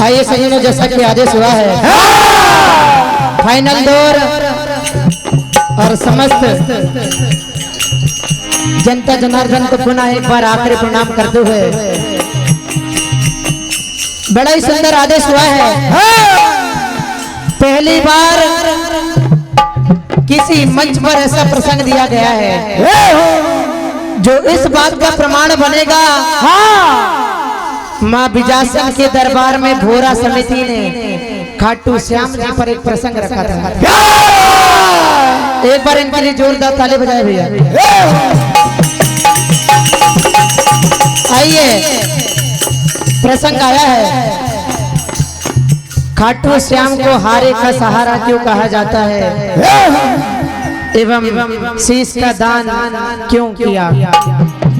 आइए सजनों, जैसा कि आदेश हुआ है फाइनल दौर और समस्त जनता जनार्दन को पुनः एक बार आखिरी प्रणाम करते हुए बड़ा ही सुंदर आदेश हुआ है। पहली बार किसी मंच पर ऐसा प्रसंग दिया गया है जो इस बात का प्रमाण बनेगा। माँ बिजासन के दरबार में भोरा समिति ने खाटू श्याम जी पर एक प्रसंग रखा था। एक बार इनके लिए जोरदार ताली बजाए भैया। आइए, प्रसंग आया है, खाटू श्याम को हारे का सहारा क्यों कहा जाता है एवं शीश का दान क्यों किया।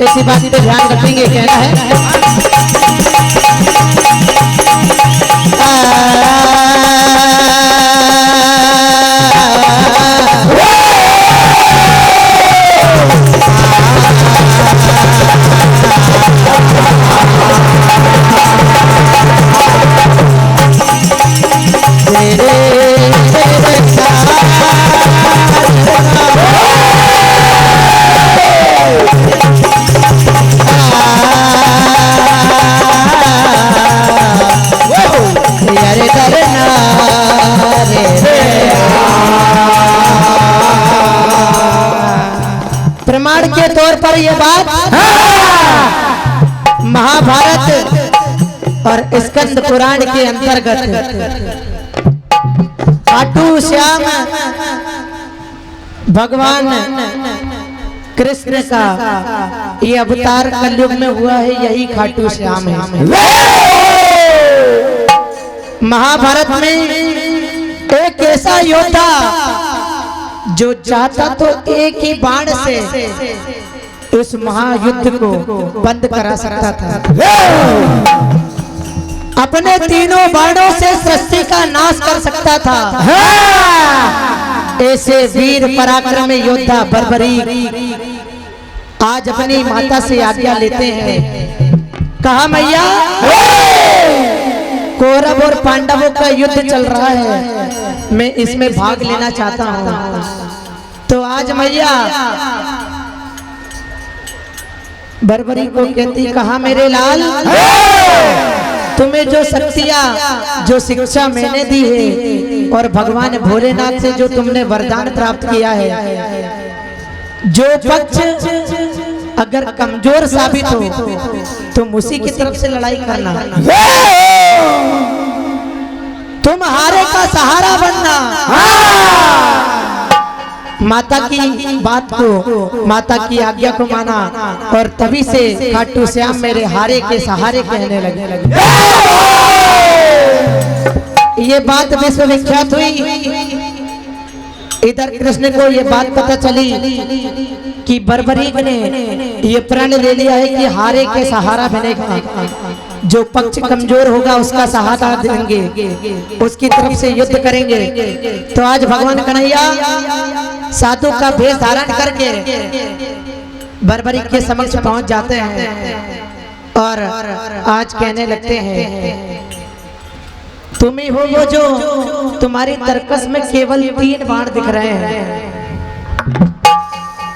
इसी बात पे ध्यान रखेंगे। कहना है प्रमाण के तौर पर यह बात महाभारत और स्कंद पुराण के अंतर्गत खाटू श्याम भगवान कृष्ण का ये अवतार कलयुग में हुआ है। यही खाटू श्याम है। महाभारत में एक ऐसा योद्धा जो चाहता तो एक ही बाण से उस महायुद्ध को बंद करा सकता था। अपने तीनों बाणों से सृष्टि का नाश कर सकता था। ऐसे वीर पराक्रमी योद्धा बर्बरीक आज अपनी माता से आज्ञा लेते हैं। कहा, मैया कौरव और पांडवों का युद्ध चल रहा है, मैं इसमें भाग लेना चाहता हूँ। तो आज मैया बर्बरी को कहती, कहा मेरे लाल, तुम्हें जो शक्तियाँ जो शिक्षा मैंने दी है और भगवान भोलेनाथ से जो तुमने वरदान प्राप्त किया है, जो पक्ष अगर कमजोर साबित हो तुम उसी की तरफ से लड़ाई करना, तुम हारे का सहारा बनना। माता की बात को, माता की आज्ञा को माना और तभी से खाटू श्याम मेरे हारे के सहारे कहने लगे। ये बात विश्वविख्यात हुई। इधर कृष्ण को ये बात पता चली कि बर्बरीक ने ये प्रण ले लिया है कि हारे के सहारा बनेगा, जो पक्ष कमजोर होगा उसका सहारा देंगे, उसकी तरफ से युद्ध करेंगे। तो आज भगवान कन्हैया साधु का भेष धारण करके बर्बरीक के समक्ष पहुंच जाते हैं और आज कहने लगते हैं, तुम ही हो वो जो तुम्हारी तरकस में केवल 3 बाण दिख रहे हैं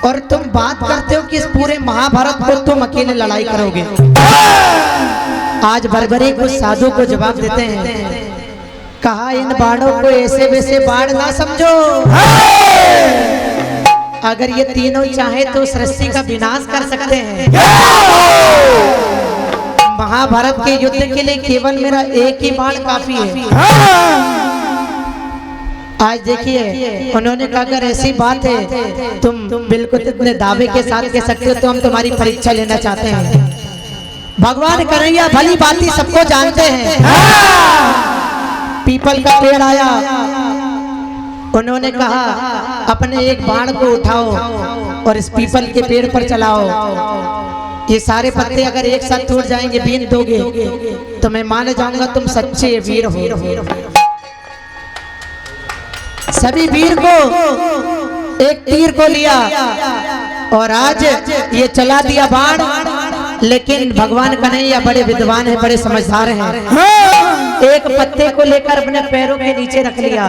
और तुम बात करते हो कि इस पूरे महाभारत को तुम अकेले लड़ाई करोगे। आज बर्बरीक उस साधु को जवाब देते हैं। कहा, इन बाणों को ऐसे वैसे बाण ना समझो। अगर ये तीनों चाहे तो सृष्टि का विनाश कर सकते हैं। महाभारत के युद्ध के लिए केवल मेरा एक ही बाण काफी है। आज देखिए, उन्होंने कहा अगर ऐसी बात है तुम बिल्कुल इतने दावे के साथ कह सकते हो तो हम तुम्हारी परीक्षा लेना चाहते हैं। भगवान कन्हैया भली बाती सबको जानते हैं। पीपल का पेड़ आया, उन्होंने कहा अपने एक बाण को उठाओ और इस पीपल के पेड़ पर चलाओ। ये सारे पत्ते अगर एक साथ टूट जाएंगे, बीन दोगे तो मैं मान जाऊंगा तुम सच्चे वीर हो। सभी वीर को एक तीर को लिया और आज ये चला दिया बाण। लेकिन भगवान कन्हैया बड़े विद्वान हैं, बड़े समझदार हैं। एक पत्ते को लेकर अपने पैरों के नीचे रख लिया।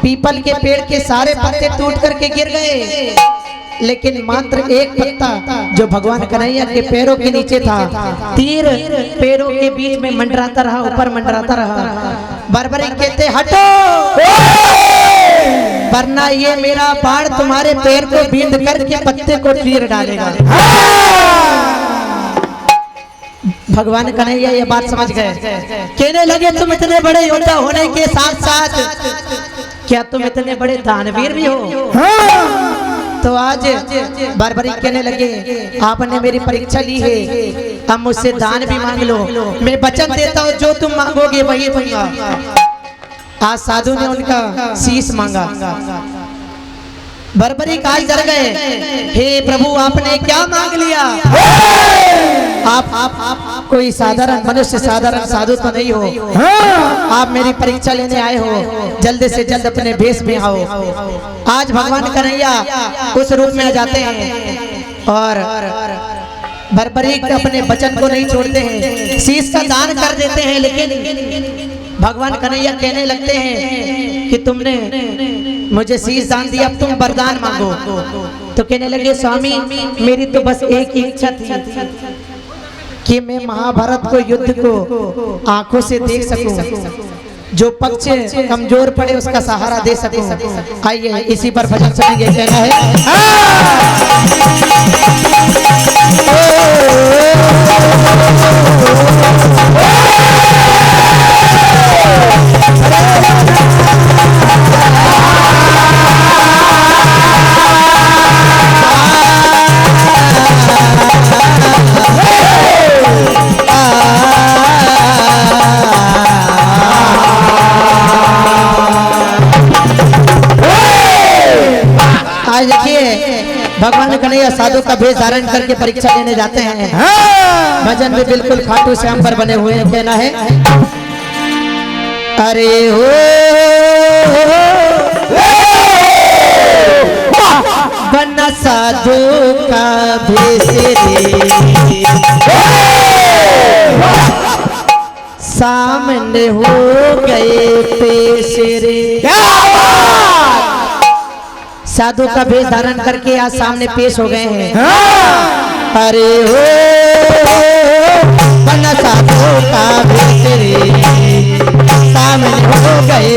पीपल के पेड़ के सारे पत्ते टूट करके गिर गए, लेकिन मात्र एक पत्ता जो भगवान कन्हैया के पैरों के नीचे था, तीर पैरों के बीच में मंडराता रहा, ऊपर मंडराता रहा। बरबरी कहते हटो, वरना ये मेरा बाण तुम्हारे पैर को बींध करके पत्ते को चीर डालेगा। भगवान कन्हैया ये बात समझ गए, कहने लगे तुम इतने बड़े योद्धा होने के साथ साथ क्या तुम इतने बड़े दानवीर भी हो? तो आज बरबरी कहने लगे आपने मेरी परीक्षा ली है, अब मुझसे दान भी मांग लो, मैं वचन देता हूँ जो तुम मांगोगे वही दूंगा। आज साधु ने उनका शीश मांगा। बरबरी काल जर गए, हे प्रभु आपने क्या मांग लिया? आप कोई साधारण मनुष्य, साधारण साधु तो नहीं हो, आप मेरी परीक्षा लेने आए हो, जल्द से जल्द अपने भेष में आओ। आज भगवान कन्हैया उस रूप में आ जाते हैं और बरबरी अपने वचन को नहीं छोड़ते हैं, शीश का दान कर देते हैं। लेकिन भगवान कन्हैया कहने लगते हैं कि तुमने मुझे शीश दान दिया, अब तुम वरदान मांगो। तो कहने लगे स्वामी मेरी तो बस एक ही इच्छा थी कि मैं महाभारत को युद्ध को आंखों से देख सकूं, जो पक्ष कमजोर पड़े उसका सहारा दे सकूं। आइए इसी पर भजन सुनेंगे। कहना है आज देखिए भगवान कन्हैया साधु का भेष धारण करके परीक्षा लेने जाते हैं। भजन भी बिल्कुल खाटू श्याम पर बने हुए हैं। कहना है अरे हो बना साधु का भेष रे, सामने हो गए पेश रे। साधु का भेष धारण करके आज सामने पेश हो गए हैं। अरे हो बना साधु का भेष रे, सामने हो गए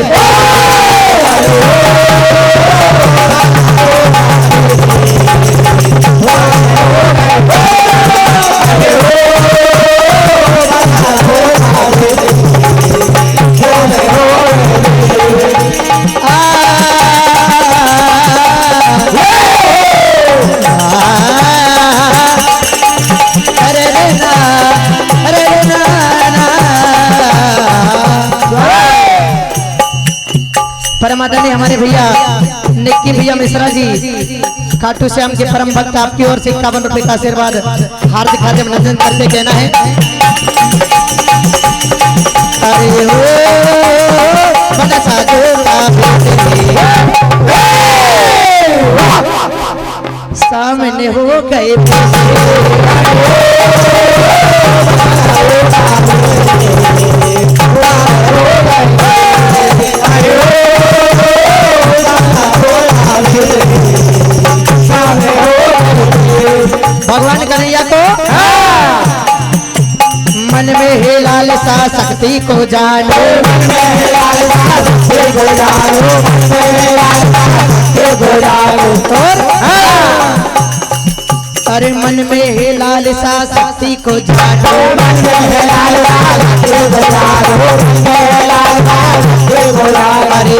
परमादरणीय हमारे भैया निक्की भैया मिश्रा जी खाटू श्याम के परम भक्त आपकी ओर से 51 रुपए का आशीर्वाद हार्दिक हार्दिक अभिनंदन करते। कहना है अरे हो बना साधु का सामने हो गए भगवान कन्हैया को मन में है लालसा शक्ति को जानो, मन में है लालसा शक्ति को जानो, मन में है लालसा शक्ति को जानो। और अरे मन में है लालसा शक्ति को जानो, मन में है लालसा शक्ति को जानो, मन में है लालसा शक्ति को जानो। अरे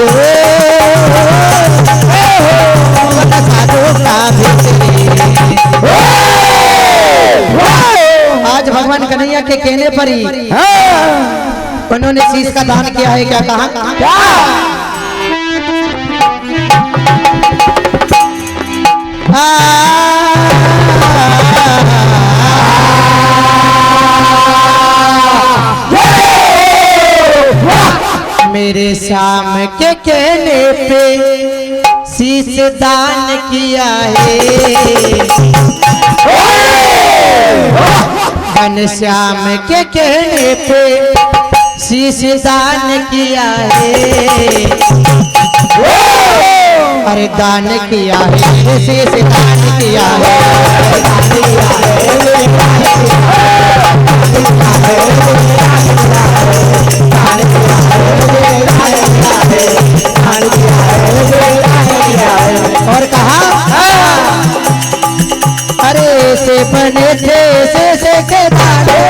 बना साधु का भेष आज भगवान कन्हैया के कहने पर ही उन्होंने शीश का दान किया है। क्या कहा? मेरे श्याम के कहने पे शीश दान किया है, घन श्याम के कहने पे शीश दान किया है, अरे दान किया है, शीश दान किया है, और कहा अरे से बने थे से के दाने,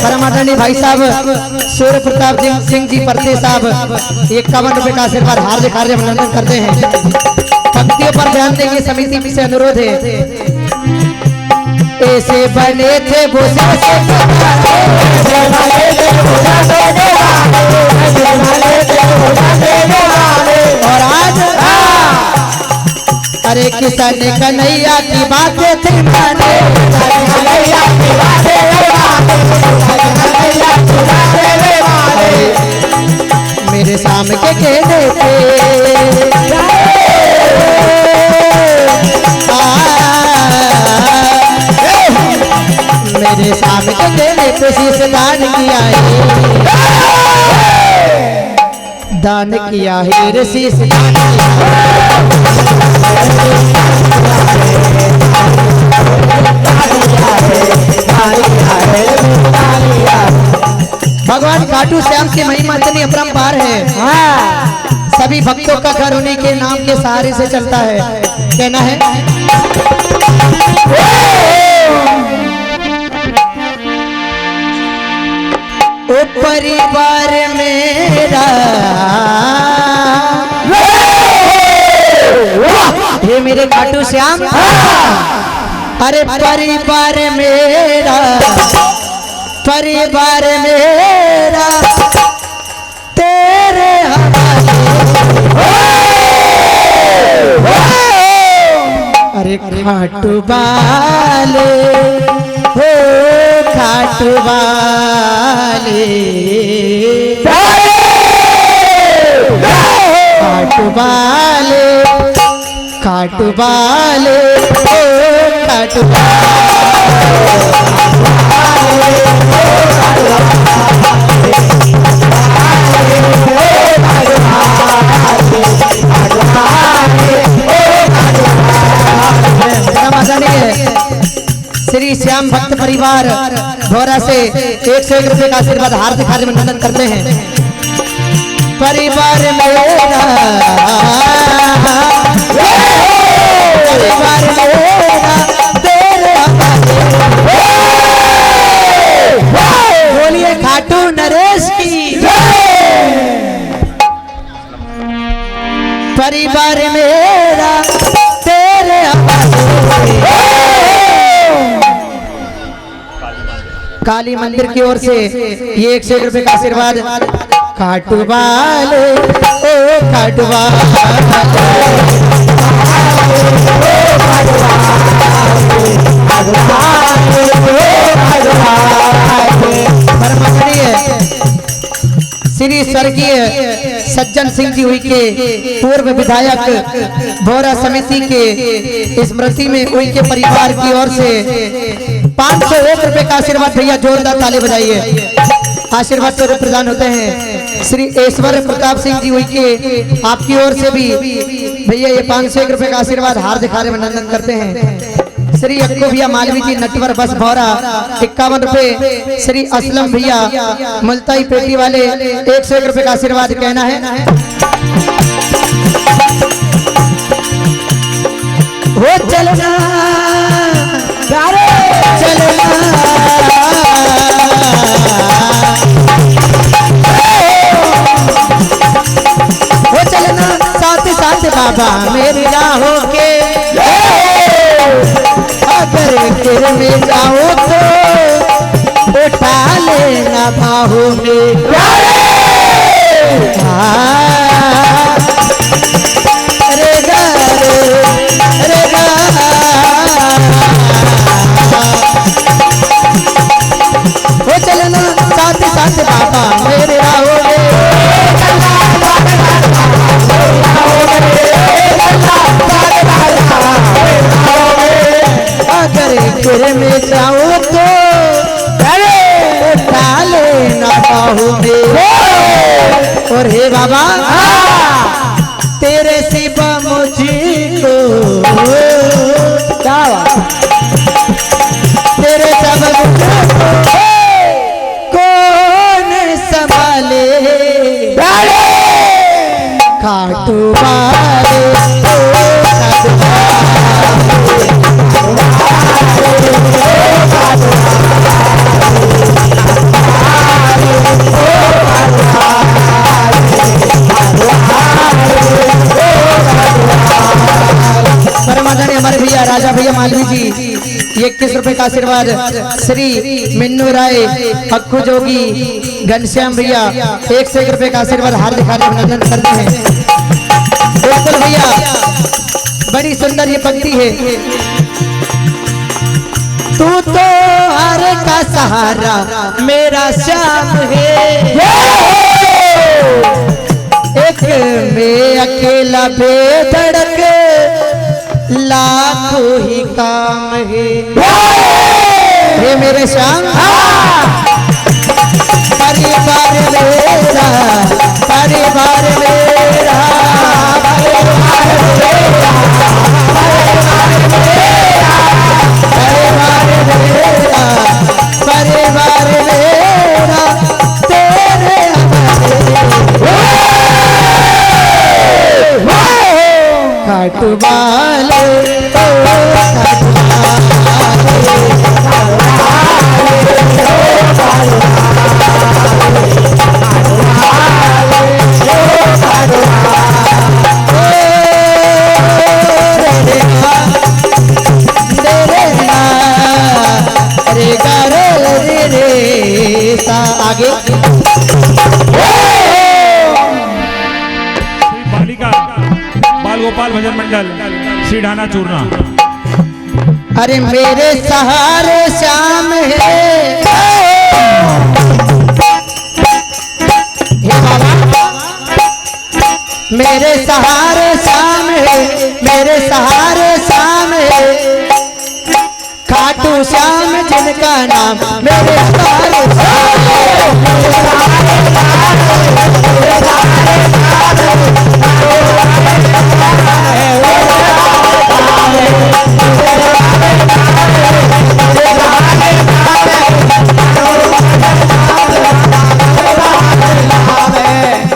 परमादरणीय भाई साहब सूर्य प्रताप सिंह जी परते साहब 51 रुपए का आशीर्वाद हार्दिक हार्दिक अभिनंदन करते हैं। पंक्तियों पर ध्यान देंगे, समिति से अनुरोध है। ऐसे बने थे वो और आज अरे किसान कन्हैया की बातें थी माने, मेरे सामने के कहने पे मेरे सामने के कहने पे शीश दान किया है, दान किया है रे शीश दान किया भगवान खाटू श्याम की महिमा इतनी अपरंपार है। सभी भक्तों का घर उन्हीं के नाम के सहारे से चलता है। कहना है ओ परिवार मेरा, हे मेरे खाटू श्याम, अरे परिवार मेरा, परिवार मेरा तेरे अरे खाटू वाले हो, खाटू वाले, खाटू वाले, खाटू वाले हो, खाटू श्री श्याम भक्त परिवार भोरा से 101 रुपए का आशीर्वाद हार्दिक हार्दिक अभिनंदन करते हैं। परिवार मेरा, परिवार मेरा तेरे बोलिए खाटू नरेश की, परिवार मेरा तेरे काली मंदिर की ओर से ये 101 रुपए का आशीर्वाद खाटू वाले ओ खाटू श्री स्वर्गीय सज्जन सिंह जी हुई के पूर्व विधायक भोरा समिति के स्मृति में हुई के परिवार की ओर से 501 रुपए का आशीर्वाद। भैया जोरदार ताली बजाइए। आशीर्वाद स्वरूप प्रदान होते हैं श्री ऐश्वर्य प्रताप सिंह जी हुई के, आपकी ओर से भी भैया ये 501 रुपए का आशीर्वाद हार्दिक हार्दिक अभिनंदन करते हैं। श्री अक्को भैया मालवी जी नटवर बस भौरा 51 रुपए। श्री असलम भैया मुल्ताई पेटी वाले 101 रुपए का आशीर्वाद। कहना है हो चलना चलना हो चलना साथ साथ बाबा मेरी राहों के, अगर गिर में जाओ तो उठा लेना बाहों में। रे गा रे गा हो चलना साथ साथ बाबा मेरे राहों में, अगर मंदिर में जाऊं तो डाले ना बाहू में। और हे बाबा तेरे सिवा मुझको तेरे सब कौन संभाले खाटू वाले परमादरणीय हमारे भैया राजा भैया मालवी जी 21 रुपए का आशीर्वाद श्री मिन्नू राय अक्खू जोगी घनश्याम भैया 101 रुपए का आशीर्वाद हार्दिक अभिनंदन करते हैं। बिल्कुल भैया बड़ी सुंदर ये पंक्ति है। तू तो हर का सहारा मेरा श्याम है, एक मैं अकेला बेधड़क लाखों ही काम है। हे मेरे श्याम परिवार मेरा परिवार मेरा परिवार मेरा तेरे खाटू वाले आगे बालिका बाल गोपाल भजन मंडल सीढ़ाना चूरना। अरे मेरे सहारे श्याम है, हे बाबा मेरे सहारे श्याम है, मेरे सहारे श्याम है, खाटू श्याम जिनका नाम मेरे सहारे श्याम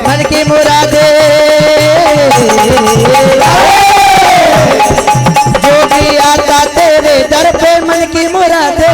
मन की मुरादे जो भी आता तेरे दर पे मन की मुरादे